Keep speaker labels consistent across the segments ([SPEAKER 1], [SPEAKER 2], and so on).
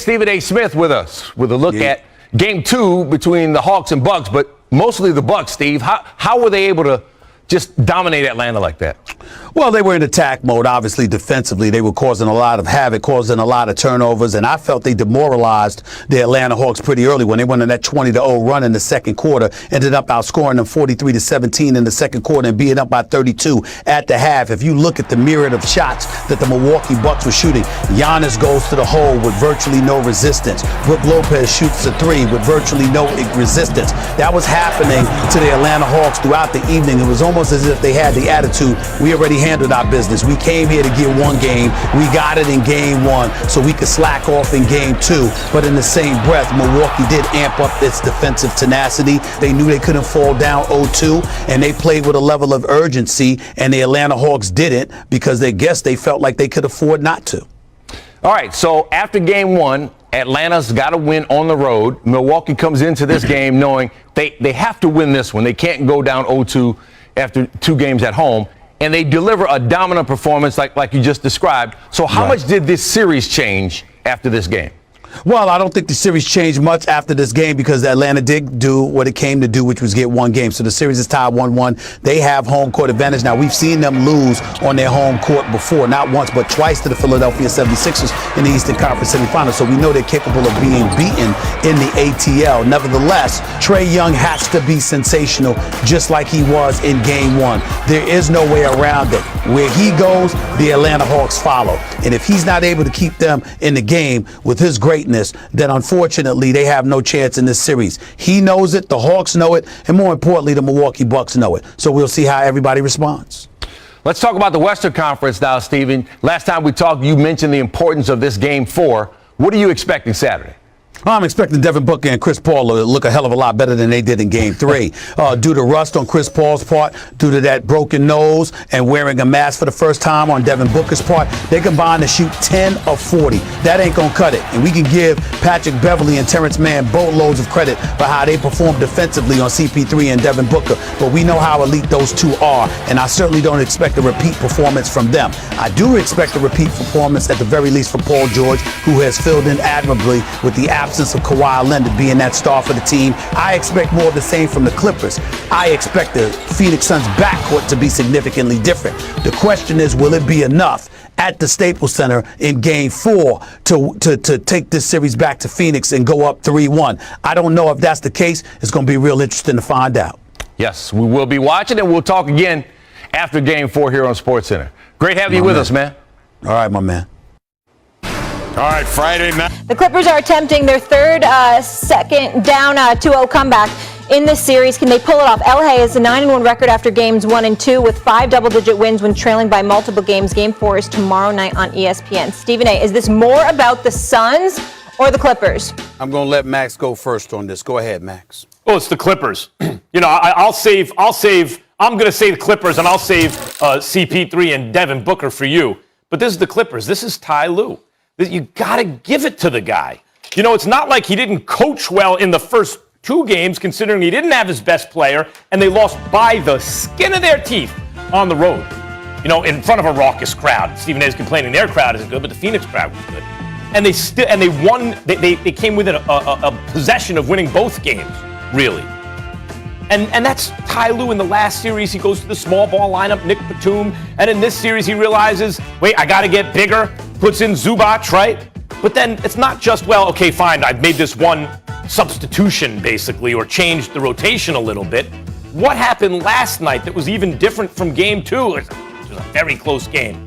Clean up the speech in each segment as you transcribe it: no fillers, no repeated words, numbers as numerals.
[SPEAKER 1] Stephen A. Smith with us with a look at Game 2 between the Hawks and Bucks, but mostly the Bucks, Steve. How were they able to just dominate Atlanta like that?
[SPEAKER 2] Well, they were in attack mode, obviously defensively. They were causing a lot of havoc, causing a lot of turnovers, and I felt they demoralized the Atlanta Hawks pretty early when they went on that 20-0 run in the second quarter, ended up outscoring them 43-17 in the second quarter and being up by 32 at the half. If you look at the myriad of shots that the Milwaukee Bucks were shooting, Giannis goes to the hole with virtually no resistance. Brook Lopez shoots a three with virtually no resistance. That was happening to the Atlanta Hawks throughout the evening. It was almost as if they had the attitude, we already handled our business. We came here to get one game. We got it in game one, so we could slack off in game two. But in the same breath, Milwaukee did amp up its defensive tenacity. They knew they couldn't fall down 0-2, and they played with a level of urgency, and the Atlanta Hawks didn't because they felt like they could afford not to.
[SPEAKER 1] All right, so after game one, Atlanta's got to win on the road. Milwaukee comes into this game knowing they have to win this one. They can't go down 0-2 after 2 games at home, and they deliver a dominant performance like you just described. So how much did this series change after this game?
[SPEAKER 2] Well, I don't think the series changed much after this game because Atlanta did do what it came to do, which was get one game. So the series is tied 1-1. They have home court advantage. Now, we've seen them lose on their home court before, not once, but twice to the Philadelphia 76ers in the Eastern Conference semifinals. So we know they're capable of being beaten in the ATL. Nevertheless, Trae Young has to be sensational just like he was in game one. There is no way around it. Where he goes, the Atlanta Hawks follow. And if he's not able to keep them in the game with his greatness, then unfortunately they have no chance in this series. He knows it, the Hawks know it, and more importantly, the Milwaukee Bucks know it. So we'll see how everybody responds.
[SPEAKER 1] Let's talk about the Western Conference now, Stephen. Last time we talked, you mentioned the importance of this Game 4. What are you expecting Saturday?
[SPEAKER 2] I'm expecting Devin Booker and Chris Paul to look a hell of a lot better than they did in Game 3. Due to rust on Chris Paul's part, due to that broken nose and wearing a mask for the first time on Devin Booker's part, they combined to shoot 10 of 40. That ain't going to cut it. And we can give Patrick Beverley and Terrence Mann boatloads of credit for how they performed defensively on CP3 and Devin Booker. But we know how elite those two are, and I certainly don't expect a repeat performance from them. I do expect a repeat performance at the very least from Paul George, who has filled in admirably with the absence of Kawhi Leonard being that star for the team. I expect more of the same from the Clippers. I expect the Phoenix Suns backcourt to be significantly different. The question is, will it be enough at the Staples Center in Game 4 to take this series back to Phoenix and go up 3-1? I don't know if that's the case. It's going to be real interesting to find out.
[SPEAKER 1] Yes, we will be watching, and we'll talk again after Game 4 here on SportsCenter. Great having you with us, man.
[SPEAKER 2] All right, my man.
[SPEAKER 1] All right, Friday night.
[SPEAKER 3] The Clippers are attempting their third second down 2-0 comeback in this series. Can they pull it off? LA has a 9-1 record after games 1 and 2 with 5 double-digit wins when trailing by multiple games. Game 4 is tomorrow night on ESPN. Stephen A., is this more about the Suns or the Clippers?
[SPEAKER 2] I'm going to let Max go first on this. Go ahead, Max.
[SPEAKER 4] Well, it's the Clippers. I'm going to say the Clippers, and I'll save CP3 and Devin Booker for you. But this is the Clippers. This is Ty Lue. You got to give it to the guy. It's not like he didn't coach well in the first 2 games, considering he didn't have his best player, and they lost by the skin of their teeth on the road, in front of a raucous crowd. Stephen A. is complaining their crowd isn't good, but the Phoenix crowd was good. And they won. They came within a possession of winning both games, really. And that's Ty Lue. In the last series, he goes to the small ball lineup, Nick Batum. And in this series, he realizes, wait, I got to get bigger. Puts in Zubac, right? But then it's not just, well, okay, fine, I've made this one substitution, basically, or changed the rotation a little bit. What happened last night that was even different from Game 2? It was a very close game.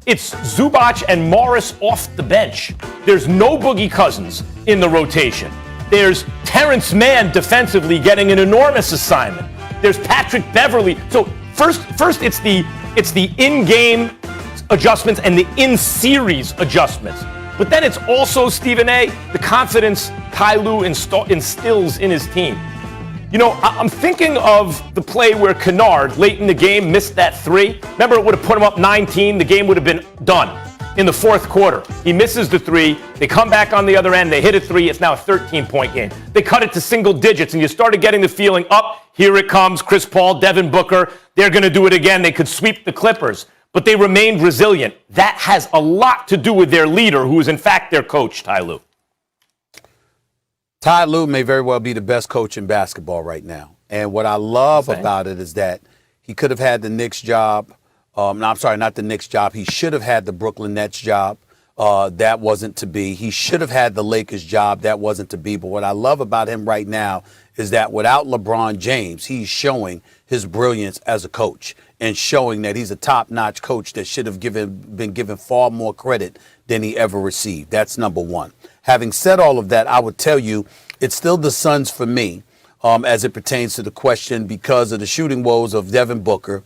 [SPEAKER 4] It's Zubac and Morris off the bench. There's no Boogie Cousins in the rotation. There's Terrence Mann defensively getting an enormous assignment. There's Patrick Beverley. So first it's the in-game adjustments and the in-series adjustments. But then it's also, Stephen A., the confidence Ty Lue instills in his team. I'm thinking of the play where Kennard, late in the game, missed that 3. Remember, it would have put him up 19. The game would have been done in the fourth quarter. He misses the 3. They come back on the other end. They hit a 3. It's now a 13-point game. They cut it to single digits, and you started getting the feeling, here it comes, Chris Paul, Devin Booker. They're going to do it again. They could sweep the Clippers. But they remained resilient. That has a lot to do with their leader, who is, in fact, their coach, Ty Lue.
[SPEAKER 2] Ty Lue may very well be the best coach in basketball right now. And what I love about it is that he could have had the Knicks job. No, I'm sorry, not the Knicks job. He should have had the Brooklyn Nets job. That wasn't to be. He should have had the Lakers job. That wasn't to be. But what I love about him right now is that without LeBron James, he's showing his brilliance as a coach and showing that he's a top-notch coach that should have been given far more credit than he ever received. That's number one. Having said all of that, I would tell you it's still the Suns for me as it pertains to the question because of the shooting woes of Devin Booker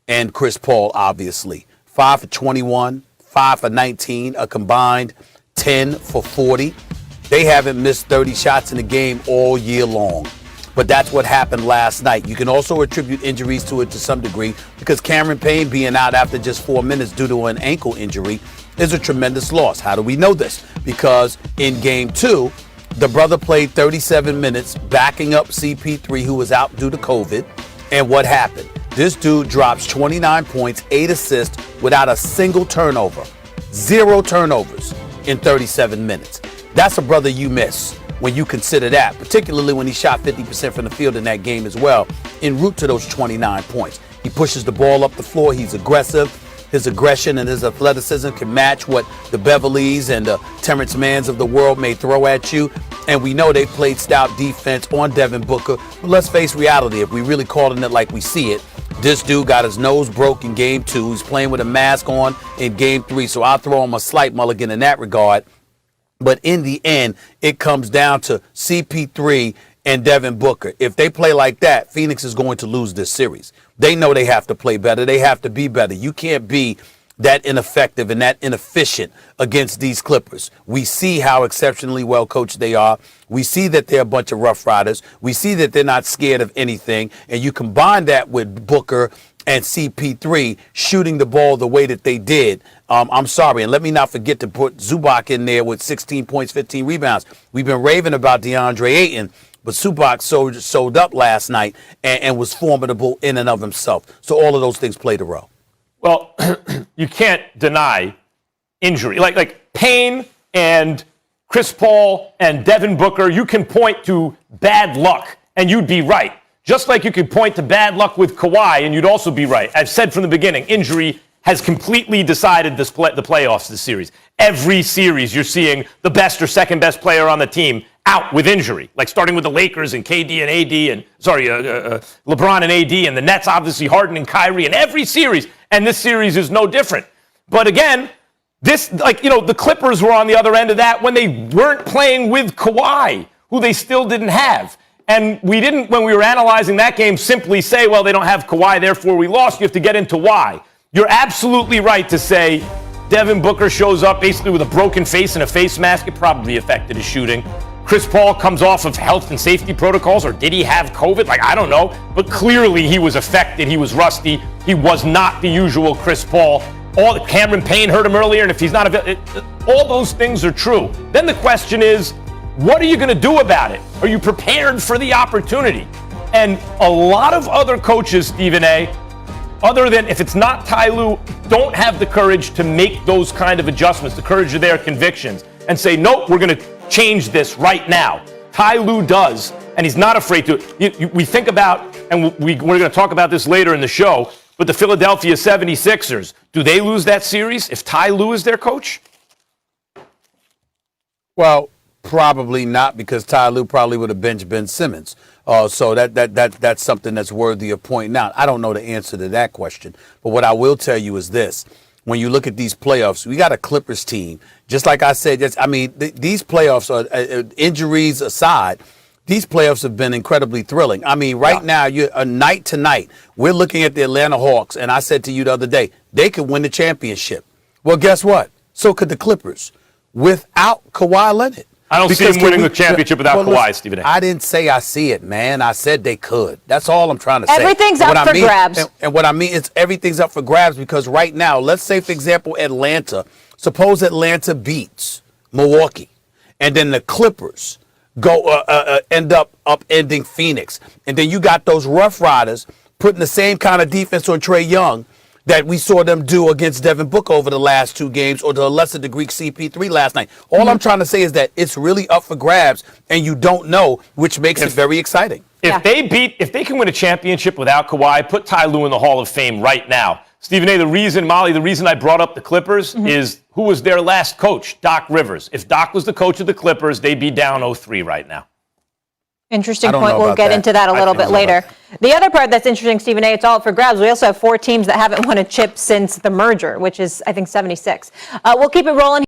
[SPEAKER 2] and Chris Paul, obviously. 5 for 21, 5 for 19, a combined 10 for 40. They haven't missed 30 shots in the game all year long. But that's what happened last night. You can also attribute injuries to it to some degree because Cameron Payne being out after just 4 minutes due to an ankle injury is a tremendous loss. How do we know this? Because in game 2, the brother played 37 minutes backing up CP3 who was out due to COVID. And what happened? This dude drops 29 points, 8 assists without a single turnover. 0 turnovers in 37 minutes. That's a brother you miss when you consider that, particularly when he shot 50% from the field in that game as well, en route to those 29 points. He pushes the ball up the floor. He's aggressive. His aggression and his athleticism can match what the Beverleys and the Terrence Manns of the world may throw at you. And we know they played stout defense on Devin Booker. But let's face reality. If we really calling it like we see it, this dude got his nose broke in game 2. He's playing with a mask on in game 3. So I'll throw him a slight mulligan in that regard. But in the end, it comes down to CP3 and Devin Booker. If they play like that, Phoenix is going to lose this series. They know they have to play better. They have to be better. You can't be that ineffective and that inefficient against these Clippers. We see how exceptionally well coached they are. We see that they're a bunch of rough riders. We see that they're not scared of anything. And you combine that with Booker and CP3 shooting the ball the way that they did. I'm sorry, and let me not forget to put Zubac in there with 16 points, 15 rebounds. We've been raving about DeAndre Ayton, but Zubac sold up last night and was formidable in and of himself. So all of those things played a role.
[SPEAKER 4] Well, you can't deny injury. Like Payne and Chris Paul and Devin Booker, you can point to bad luck, and you'd be right. Just like you could point to bad luck with Kawhi, and you'd also be right. I've said from the beginning, injury has completely decided the playoffs this series. Every series, you're seeing the best or second best player on the team out with injury, like starting with the Lakers and KD and AD LeBron and AD and the Nets, obviously Harden and Kyrie in every series. And this series is no different. But again, the Clippers were on the other end of that when they weren't playing with Kawhi, who they still didn't have. And we didn't, when we were analyzing that game, simply say, well, they don't have Kawhi, therefore we lost. You have to get into why. You're absolutely right to say Devin Booker shows up basically with a broken face and a face mask. It probably affected his shooting. Chris Paul comes off of health and safety protocols, or did he have COVID? I don't know. But clearly he was affected. He was rusty. He was not the usual Chris Paul. Cameron Payne hurt him earlier, and if he's not all those things are true. Then the question is, what are you going to do about it? Are you prepared for the opportunity? And a lot of other coaches, Stephen A., other than if it's not Ty Lue, don't have the courage to make those kind of adjustments, the courage of their convictions, and say, nope, we're going to change this right now. Ty Lue does, and he's not afraid to. We think about, and we're going to talk about this later in the show, but the Philadelphia 76ers, do they lose that series if Ty Lue is their coach?
[SPEAKER 2] Well, probably not, because Ty Lue probably would have benched Ben Simmons. So that's something that's worthy of pointing out. I don't know the answer to that question, but what I will tell you is this. When you look at these playoffs, we got a Clippers team. Just like I said, these playoffs, are injuries aside, these playoffs have been incredibly thrilling. Right now, you're night to night. We're looking at the Atlanta Hawks, and I said to you the other day, they could win the championship. Well, guess what? So could the Clippers without Kawhi Leonard.
[SPEAKER 4] I don't see him winning the championship without Kawhi, Stephen A.
[SPEAKER 2] I didn't say I see it, man. I said they could. That's all I'm trying to say.
[SPEAKER 3] Everything's up for grabs.
[SPEAKER 2] And what I mean is everything's up for grabs because right now, let's say, for example, Atlanta. Suppose Atlanta beats Milwaukee, and then the Clippers end up upending Phoenix. And then you got those Rough Riders putting the same kind of defense on Trae Young that we saw them do against Devin Booker over the last 2 games, or to a lesser degree CP3 last night. All I'm trying to say is that it's really up for grabs, and you don't know, which makes it very exciting.
[SPEAKER 4] If they can win a championship without Kawhi, put Ty Lue in the Hall of Fame right now. Stephen A., the reason I brought up the Clippers is who was their last coach? Doc Rivers. If Doc was the coach of the Clippers, they'd be down 0-3 right now.
[SPEAKER 3] Interesting point. We'll get into that a little bit later. The other part that's interesting, Stephen A., it's all up for grabs. We also have 4 teams that haven't won a chip since the merger, which is, I think, 76. We'll keep it rolling.